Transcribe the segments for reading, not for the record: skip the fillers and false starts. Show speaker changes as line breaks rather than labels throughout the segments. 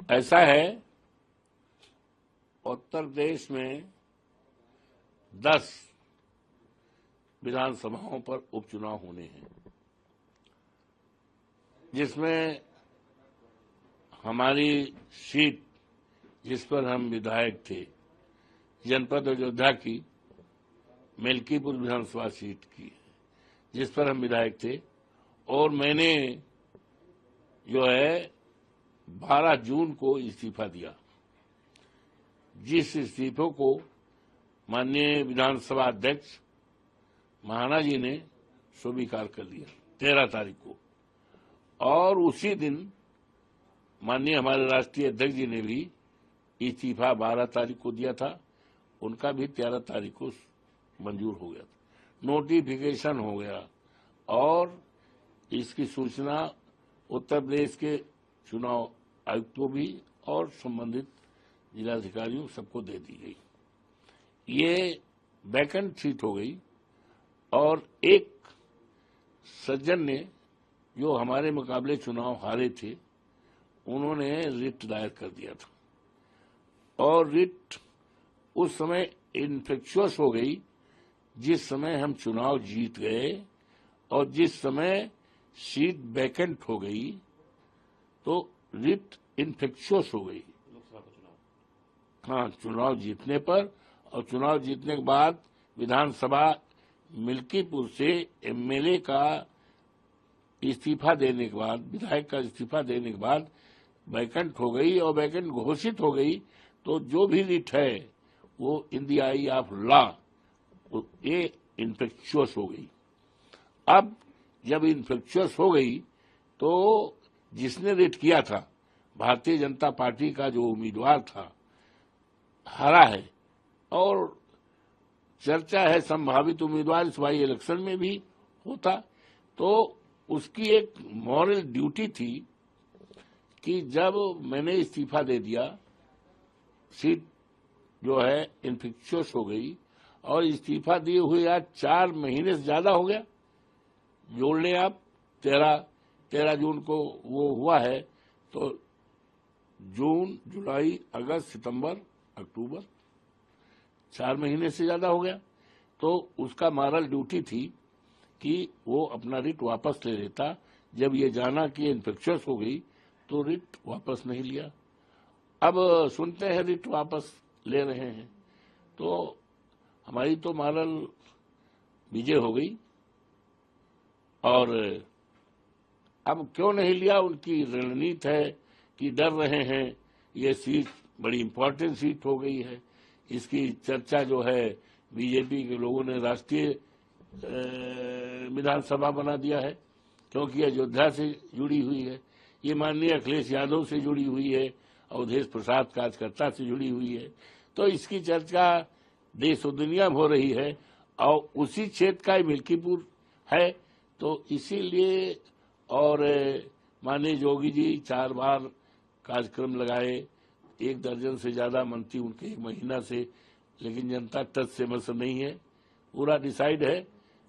ऐसा है, उत्तर प्रदेश में 10 विधानसभाओं पर उपचुनाव होने हैं, जिसमें हमारी सीट जिस पर हम विधायक थे, जनपद अयोध्या की मेलकीपुर विधानसभा सीट की, जिस पर हम विधायक थे, और मैंने जो है 12 जून को इस्तीफा दिया, जिस इस्तीफे को माननीय विधानसभा अध्यक्ष महाना जी ने स्वीकार कर लिया 13 तारीख को, और उसी दिन माननीय हमारे राष्ट्रीय अध्यक्ष जी ने भी इस्तीफा 12 तारीख को दिया था, उनका भी 13 तारीख को मंजूर हो गया था, नोटिफिकेशन हो गया, और इसकी सूचना उत्तर प्रदेश के चुनाव आयुक्तों भी और संबंधित जिलाधिकारियों सबको दे दी गई। ये वैकेंट सीट हो गई, और एक सज्जन ने जो हमारे मुकाबले चुनाव हारे थे, उन्होंने रिट दायर कर दिया था, और रिट उस समय इन्फेक्शुअस हो गई जिस समय हम चुनाव जीत गए, और जिस समय सीट वैकेंट हो गई तो रिट इन्फेक्शुअस हो गई लोकसभा का चुनाव। हाँ, चुनाव जीतने पर, और चुनाव जीतने के बाद विधानसभा मिल्कीपुर से एमएलए का इस्तीफा देने के बाद, विधायक का इस्तीफा देने के बाद वैकेंट हो गई, और वैकेंट घोषित हो गई, तो जो भी रिट है वो in the I of law ये इन्फेक्शुअस हो गई। अब जब इन्फेक्शुअस हो गई तो जिसने रिट किया था, भारतीय जनता पार्टी का जो उम्मीदवार था, हारा है, और चर्चा है संभावित उम्मीदवार इस बाई इलेक्शन में भी होता, तो उसकी एक मॉरल ड्यूटी थी कि जब मैंने इस्तीफा दे दिया, सीट जो है इन्फेक्शुअस हो गई, और इस्तीफा दिए हुए आज 4 महीने से ज्यादा हो गया, जोड़ लें आप, 13 जून को वो हुआ है, तो जून, जुलाई, अगस्त, सितंबर, अक्टूबर, 4 महीने से ज्यादा हो गया। तो उसका मॉरल ड्यूटी थी कि वो अपना रिट वापस ले लेता। जब ये जाना कि इन्फेक्शस हो गई तो रिट वापस नहीं लिया। अब सुनते हैं रिट वापस ले रहे हैं, तो हमारी तो मॉरल विजय हो गई। और अब क्यों नहीं लिया, उनकी रणनीति है कि डर रहे हैं, ये सीट बड़ी इंपॉर्टेंट सीट हो गई है, इसकी चर्चा जो है बीजेपी के लोगों ने राष्ट्रीय विधानसभा बना दिया है, क्योंकि अयोध्या से जुड़ी हुई है, ये माननीय अखिलेश यादव से जुड़ी हुई है, अवधेश प्रसाद कार्यकर्ता से जुड़ी हुई है, तो इसकी चर्चा देश और दुनिया में हो रही है, और उसी क्षेत्र का मिल्कीपुर है, तो इसीलिए। और माननीय योगी जी 4 बार कार्यक्रम लगाए, 1 दर्जन से ज्यादा मंत्री उनके 1 महीना से, लेकिन जनता टच से मस नहीं है। पूरा डिसाइड है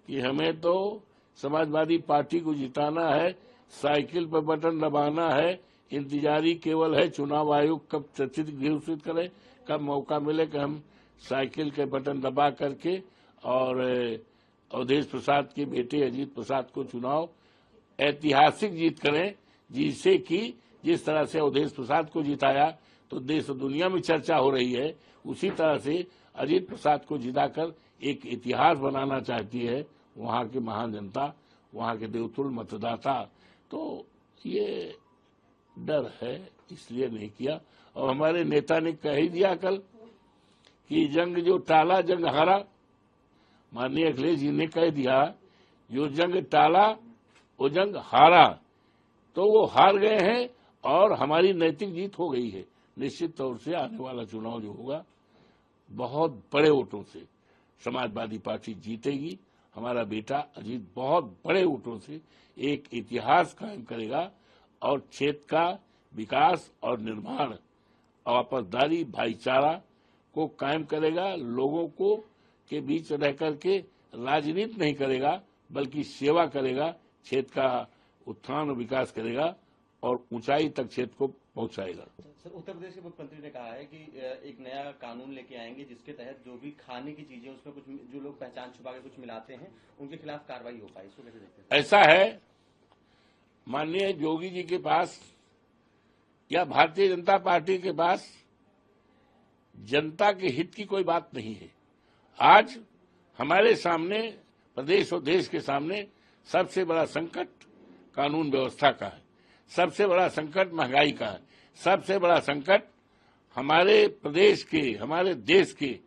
कि हमें तो समाजवादी पार्टी को जिताना है, साइकिल पर बटन दबाना है, इंतजारी केवल है चुनाव आयोग कब तिथि घोषित करे, कब मौका मिले कि हम साइकिल के बटन दबा करके और अवधेश प्रसाद के बेटे अजीत प्रसाद को चुनाव ऐतिहासिक जीत करें, जिससे कि जिस तरह से अवधेश प्रसाद को जिताया तो देश और दुनिया में चर्चा हो रही है, उसी तरह से अजीत प्रसाद को जिताकर एक इतिहास बनाना चाहती है वहां की महान जनता, वहां के देवतुल्य मतदाता। तो ये डर है, इसलिए नहीं किया। और हमारे नेता ने कह ही दिया कल कि जंग जो टाला जंग हारा। माननीय अखिलेश जी ने कह दिया, जो जंग टाला वो जंग हारा, तो वो हार गए हैं और हमारी नैतिक जीत हो गई है। निश्चित तौर से आने वाला चुनाव जो होगा बहुत बड़े वोटों से समाजवादी पार्टी जीतेगी। हमारा बेटा अजीत बहुत बड़े वोटों से एक इतिहास कायम करेगा और क्षेत्र का विकास और निर्माण, आपसदारी, भाईचारा को कायम करेगा। लोगों को के बीच रह करके राजनीति नहीं करेगा, बल्कि सेवा करेगा, क्षेत्र का उत्थान और विकास करेगा और ऊंचाई तक क्षेत्र को पहुंचाएगा।
सर, उत्तर प्रदेश के मुख्यमंत्री ने कहा है कि एक नया कानून लेके आएंगे जिसके तहत जो भी खाने की चीजें उसमें कुछ जो लोग पहचान छुपा के कुछ मिलाते हैं उनके खिलाफ कार्रवाई हो पाए, इसको कैसे देखते हैं?
ऐसा है, माननीय योगी जी के पास या भारतीय जनता पार्टी के पास जनता के हित की कोई बात नहीं है। आज हमारे सामने, प्रदेश और देश के सामने सबसे बड़ा संकट कानून व्यवस्था का है, सबसे बड़ा संकट महंगाई का है, सबसे बड़ा संकट हमारे प्रदेश के, हमारे देश के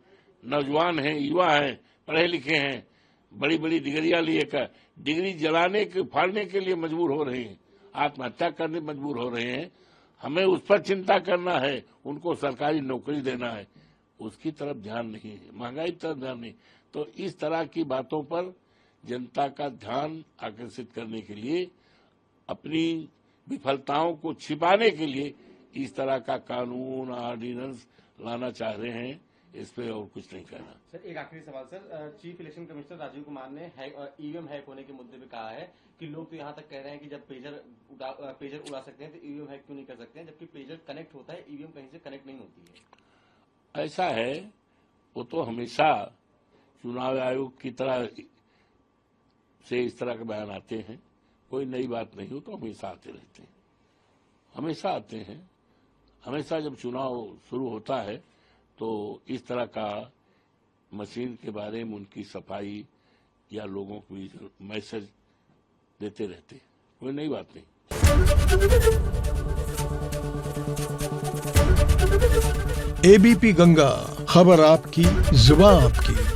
नौजवान हैं, युवा हैं, पढ़े लिखे हैं, बड़ी बड़ी डिग्रियां लेकर डिग्री जलाने के, फाड़ने के लिए मजबूर हो रहे हैं, आत्महत्या करने मजबूर हो रहे हैं। हमें उस पर चिंता करना है, उनको सरकारी नौकरी देना है, उसकी तरफ ध्यान नहीं है, महंगाई की तरफ ध्यान नहीं। तो इस तरह की बातों पर जनता का ध्यान आकर्षित करने के लिए, अपनी विफलताओं को छिपाने के लिए इस तरह का कानून, ऑर्डिनेंस लाना चाह रहे हैं। इस पे और कुछ नहीं कहना।
सर, एक आखिरी सवाल sir, chief election commissioner Rajiv Kumar ने ईवीएम हैक होने के मुद्दे पे कहा है कि लोग तो यहाँ तक कह रहे हैं कि जब पेजर उड़ा सकते हैं तो ईवीएम हैक क्यों नहीं कर सकते हैं, जबकि पेजर कनेक्ट होता है, ईवीएम कहीं से कनेक्ट नहीं होती है।
ऐसा है, वो तो हमेशा चुनाव आयोग की तरह से इस तरह के बयान आते हैं, कोई नई बात नहीं हो, तो हमेशा आते रहते हैं, हमेशा आते हैं। हमेशा जब चुनाव शुरू होता है तो इस तरह का मशीन के बारे में उनकी सफाई या लोगों को मैसेज देते रहते हैं, कोई नई बात नहीं।
एबीपी गंगा, खबर आपकी, जुबान आपकी।